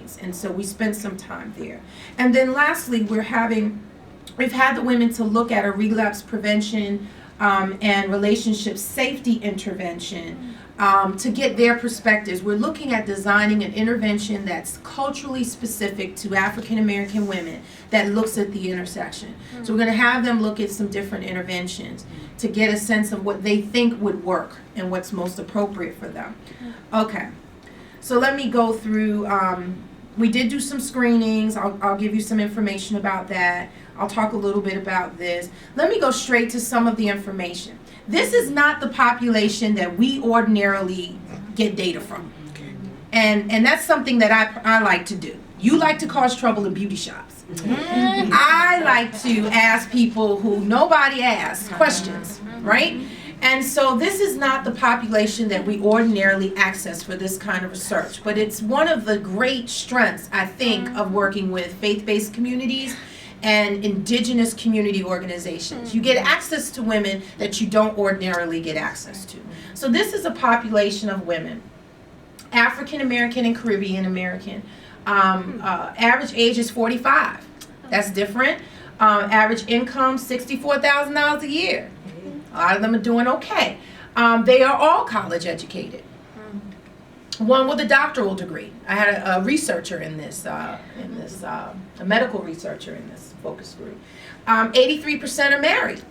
things. And so we spent some time there. And then lastly, we've had the women to look at a relapse prevention and relationship safety intervention to get their perspectives. We're looking at designing an intervention that's culturally specific to African American women that looks at the intersection. So we're going to have them look at some different interventions to get a sense of what they think would work and what's most appropriate for them. Okay, so let me go through, we did do some screenings. I'll give you some information about that. I'll talk a little bit about this. Let me go straight to some of the information. This is not the population that we ordinarily get data from. And that's something that I like to do. You like to cause trouble in beauty shops. I like to ask people who nobody asks questions, right? And so this is not the population that we ordinarily access for this kind of research, but it's one of the great strengths, I think, of working with faith-based communities and indigenous community organizations. You get access to women that you don't ordinarily get access to. So this is a population of women, African American and Caribbean American. Average age is 45. That's different. Average income, $64,000 a year. A lot of them are doing okay. They are all college educated. One with a doctoral degree. I had a researcher in this, a medical researcher in this focus group. 83% are married.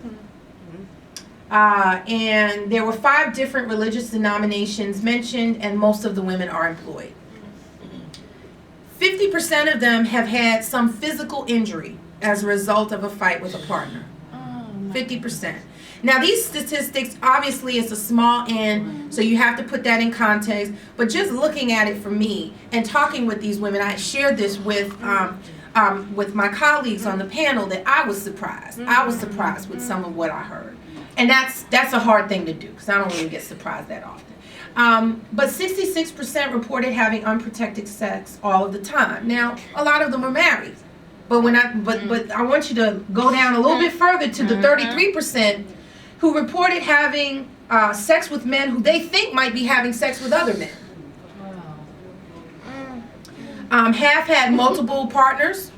And there were 5 different religious denominations mentioned, and most of the women are employed. 50% of them have had some physical injury as a result of a fight with a partner. 50%. Now these statistics, obviously it's a small n, so you have to put that in context, but just looking at it for me and talking with these women, I shared this with my colleagues on the panel that I was surprised. I was surprised with some of what I heard. And that's a hard thing to do because I don't really get surprised that often. But 66% reported having unprotected sex all of the time. Now, a lot of them are married. But but I want you to go down a little bit further to the 33% who reported having sex with men who they think might be having sex with other men. Half had multiple partners.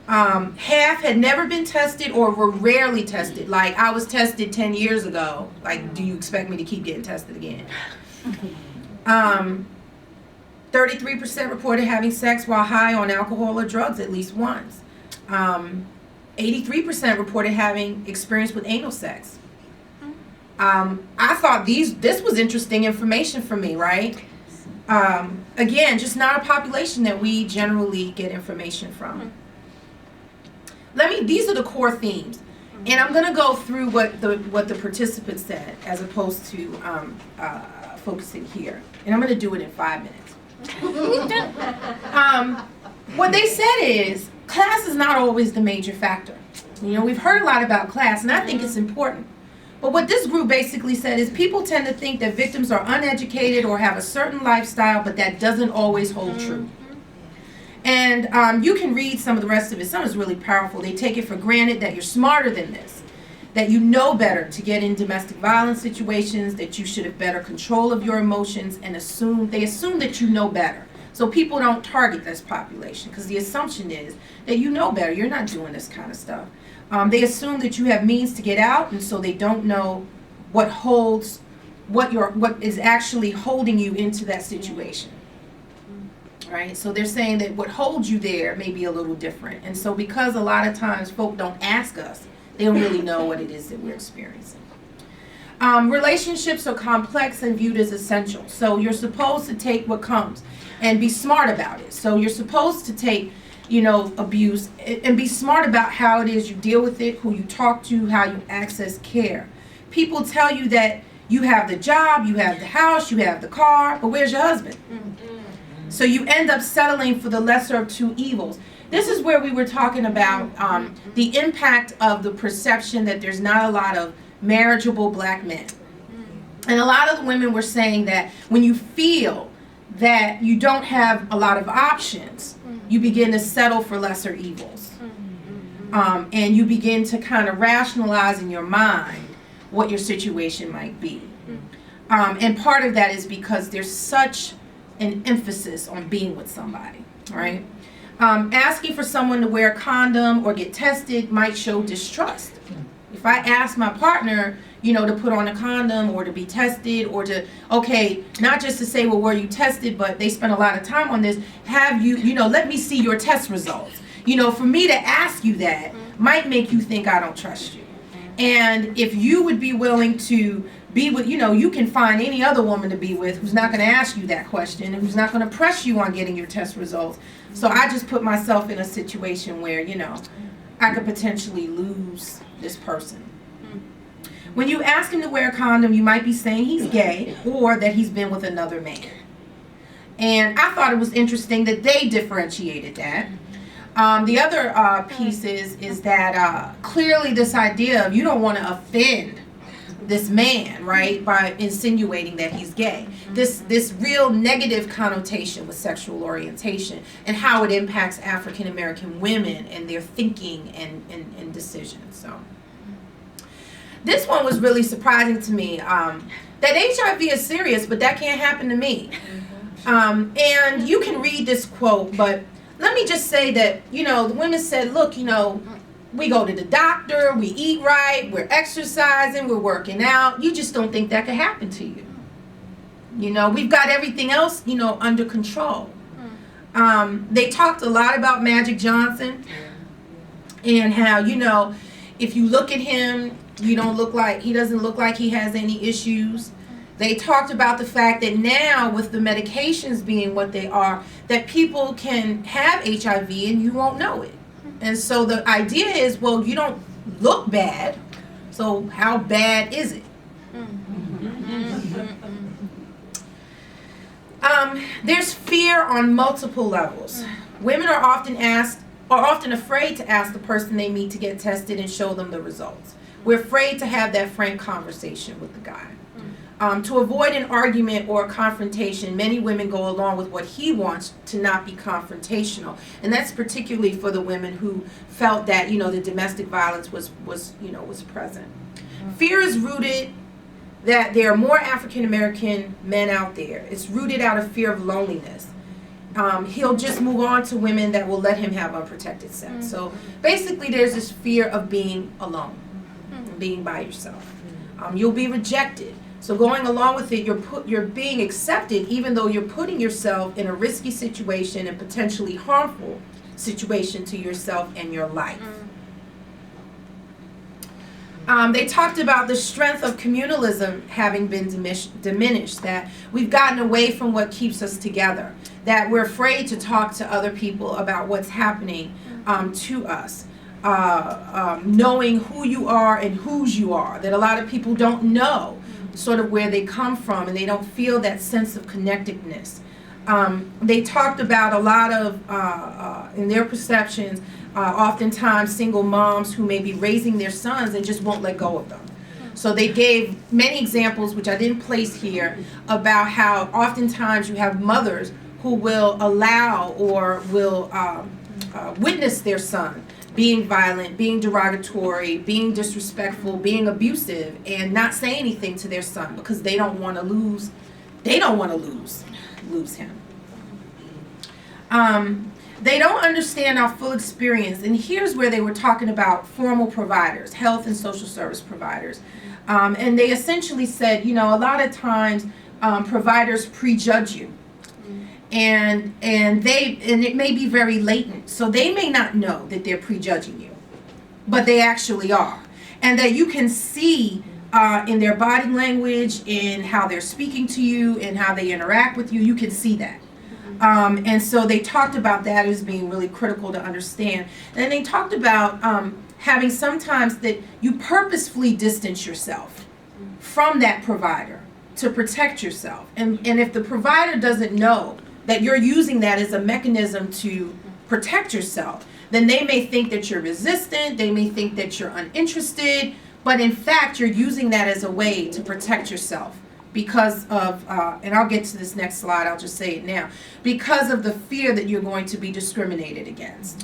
Half had never been tested or were rarely tested. Like, I was tested 10 years ago. Like, do you expect me to keep getting tested again? 33% reported having sex while high on alcohol or drugs at least once. 83% reported having experience with anal sex. I thought this was interesting information for me, right? Again, just not a population that we generally get information from. These are the core themes, and I'm going to go through what the participants said as opposed to focusing here, and I'm going to do it in 5 minutes. What they said is class is not always the major factor. You know, we've heard a lot about class, and I think it's important. But what this group basically said is people tend to think that victims are uneducated or have a certain lifestyle, but that doesn't always hold true. And you can read some of the rest of it. Some is really powerful. They take it for granted that you're smarter than this, that you know better to get in domestic violence situations, that you should have better control of your emotions, and they assume that you know better. So people don't target this population because the assumption is that you know better. You're not doing this kind of stuff. They assume that you have means to get out, and so they don't know what is actually holding you into that situation. Right? So they're saying that what holds you there may be a little different. And so because a lot of times folk don't ask us, they don't really know what it is that we're experiencing. Relationships are complex and viewed as essential. So you're supposed to take what comes and be smart about it. So you're supposed to take, abuse and be smart about how it is you deal with it, who you talk to, how you access care. People tell you that you have the job, you have the house, you have the car, but where's your husband? So you end up settling for the lesser of two evils. This is where we were talking about the impact of the perception that there's not a lot of marriageable black men. And a lot of the women were saying that when you feel that you don't have a lot of options, you begin to settle for lesser evils. And you begin to kind of rationalize in your mind what your situation might be. And part of that is because there's such an emphasis on being with somebody, right? Asking for someone to wear a condom or get tested might show distrust. If I ask my partner, to put on a condom or to be tested or to, not just to say, well, were you tested, but they spend a lot of time on this. Have you, let me see your test results. For me to ask you that might make you think I don't trust you. And if you would be willing to be with, you can find any other woman to be with who's not going to ask you that question and who's not going to press you on getting your test results. So I just put myself in a situation where, I could potentially lose this person. When you ask him to wear a condom, you might be saying he's gay or that he's been with another man. And I thought it was interesting that they differentiated that. The other piece is that clearly this idea of you don't want to offend this man, right, by insinuating that he's gay. This real negative connotation with sexual orientation and how it impacts African American women and their thinking and decisions. So this one was really surprising to me. That HIV is serious, but that can't happen to me. And you can read this quote, but let me just say that, the women said, look, we go to the doctor, we eat right, we're exercising, we're working out. You just don't think that could happen to you. We've got everything else, under control. They talked a lot about Magic Johnson and how, if you look at him, he doesn't look like he has any issues. They talked about the fact that now with the medications being what they are, that people can have HIV and you won't know it. And so the idea is, well, you don't look bad, so how bad is it? There's fear on multiple levels. Women are often afraid to ask the person they meet to get tested and show them the results. We're afraid to have that frank conversation with the guy. To avoid an argument or a confrontation, many women go along with what he wants to not be confrontational. And that's particularly for the women who felt that, the domestic violence was present. Fear is rooted that there are more African American men out there. It's rooted out of fear of loneliness. He'll just move on to women that will let him have unprotected sex. So basically there's this fear of being alone, being by yourself. You'll be rejected. So going along with it, you're being accepted even though you're putting yourself in a risky situation and potentially harmful situation to yourself and your life. They talked about the strength of communalism having been diminished, that we've gotten away from what keeps us together, that we're afraid to talk to other people about what's happening to us. Knowing who you are and whose you are, that a lot of people don't know sort of where they come from and they don't feel that sense of connectedness. They talked about a lot of, in their perceptions, oftentimes single moms who may be raising their sons and just won't let go of them. So they gave many examples, which I didn't place here, about how oftentimes you have mothers who will allow or will witness their son being violent, being derogatory, being disrespectful, being abusive, and not say anything to their son because they don't want to lose him. They don't understand our full experience, and here's where they were talking about formal providers, health and social service providers, and they essentially said, a lot of times providers prejudge you. And it may be very latent, so they may not know that they're prejudging you, but they actually are, and that you can see in their body language, in how they're speaking to you, and how they interact with you. You can see that, and so they talked about that as being really critical to understand. And they talked about having sometimes that you purposefully distance yourself from that provider to protect yourself, and if the provider doesn't know that you're using that as a mechanism to protect yourself, then they may think that you're resistant, they may think that you're uninterested, but in fact you're using that as a way to protect yourself because of, and I'll get to this next slide, I'll just say it now, because of the fear that you're going to be discriminated against.